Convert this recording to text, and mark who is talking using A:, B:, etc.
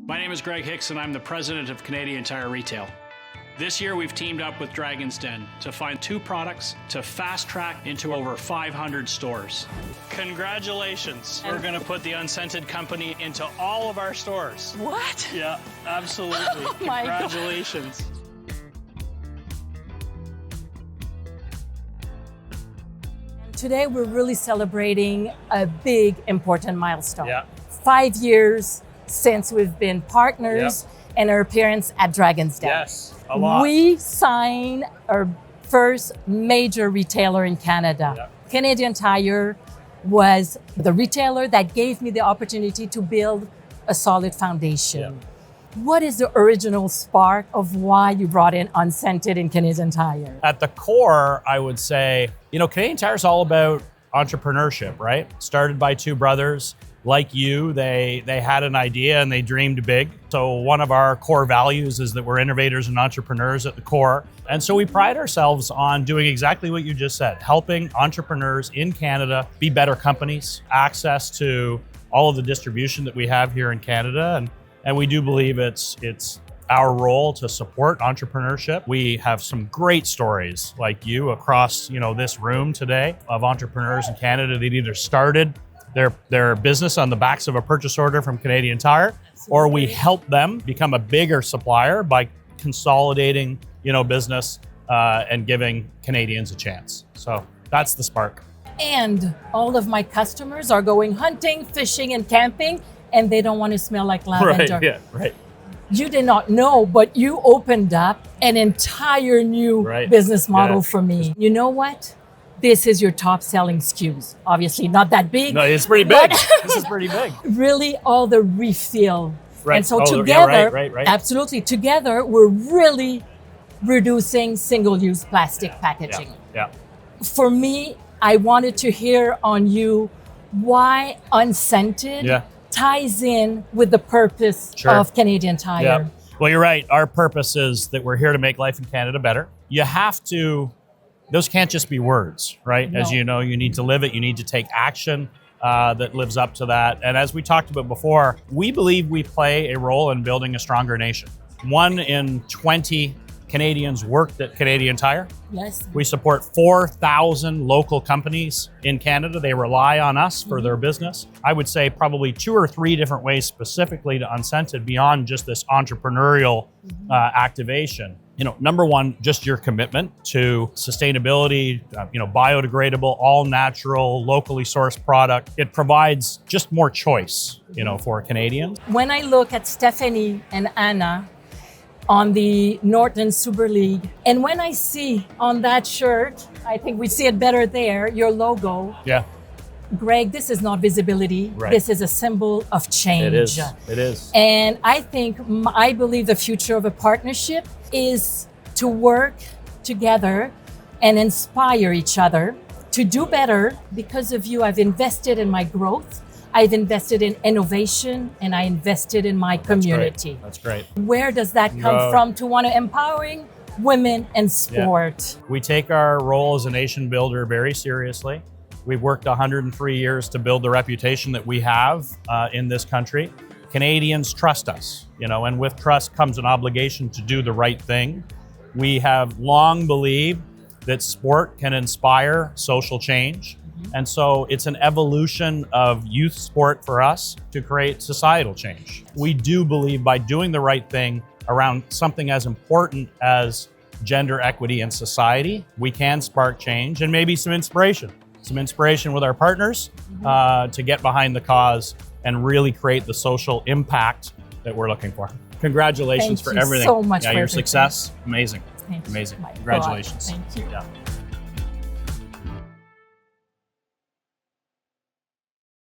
A: My name is Greg Hicks and I'm the president of Canadian Tire Retail. This year we've teamed up with Dragon's Den to find 2 products to fast track into over 500 stores. Congratulations. We're going to put the Unscented company into all of our stores.
B: What?
A: Yeah, absolutely.
B: Oh my God.
A: Congratulations.
B: Today we're really celebrating a big, important milestone.
A: Yeah.
B: 5 years since we've been partners and our appearance at Dragon's Den.
A: Yes, a lot.
B: We signed our first major retailer in Canada.
A: Yep.
B: Canadian Tire was the retailer that gave me the opportunity to build a solid foundation.
A: Yep.
B: What is the original spark of why you brought in Unscented in Canadian Tire?
C: At the core, I would say, Canadian Tire is all about entrepreneurship, right? Started by 2 brothers. Like you, they had an idea and they dreamed big. So one of our core values is that we're innovators and entrepreneurs at the core. And so we pride ourselves on doing exactly what you just said, helping entrepreneurs in Canada be better companies, access to all of the distribution that we have here in Canada. And we do believe it's our role to support entrepreneurship. We have some great stories like you across this room today of entrepreneurs in Canada that either started their business on the backs of a purchase order from Canadian Tire, or we help them become a bigger supplier by consolidating, business and giving Canadians a chance. So that's the spark.
B: And all of my customers are going hunting, fishing, and camping, and they don't want to smell like lavender.
C: Right, yeah, right.
B: You did not know, but you opened up an entire new business model for me. You know what? This is your top selling SKUs. Obviously not that big.
C: No, it's pretty big. This is pretty big.
B: Really all the refill.
C: Right.
B: And so
C: together,
B: together,
C: right.
B: Absolutely, together we're really reducing single-use plastic packaging.
C: Yeah.
B: For me, I wanted to hear on you why Unscented ties in with the purpose of Canadian Tire.
C: Yeah. Well, you're right. Our purpose is that we're here to make life in Canada better. Those can't just be words, right?
B: No.
C: As you know, you need to live it. You need to take action that lives up to that. And as we talked about before, we believe we play a role in building a stronger nation. 1 in 20 Canadians worked at Canadian Tire.
B: Yes.
C: We support 4,000 local companies in Canada. They rely on us for their business. I would say probably 2 or 3 different ways specifically to Unscented beyond just this entrepreneurial activation. Number 1, just your commitment to sustainability, biodegradable, all natural, locally sourced product. It provides just more choice, for Canadians.
B: When I look at Stephanie and Anna on the Norton Super League, and when I see on that shirt, I think we see it better there, your logo.
C: Yeah.
B: Greg, this is not visibility.
C: Right.
B: This is a symbol of change.
C: It is.
B: And I believe the future of a partnership is to work together and inspire each other to do better. Because of you, I've invested in my growth. I've invested in innovation and I invested in my community.
C: That's great.
B: Where does that come from to want to empowering women and sport?
C: We take our role as a nation builder very seriously. We've worked 103 years to build the reputation that we have in this country. Canadians trust us, and with trust comes an obligation to do the right thing. We have long believed that sport can inspire social change. And so it's an evolution of youth sport for us to create societal change. We do believe by doing the right thing around something as important as gender equity in society, we can spark change and maybe some inspiration with our partners to get behind the cause and really create the social impact that we're looking for. Congratulations for everything.
B: Thank you so much for
C: your
B: everything.
C: success, amazing.
B: Thank you.
C: Amazing.
B: My God.
C: Congratulations.
B: Thank you.
C: Yeah.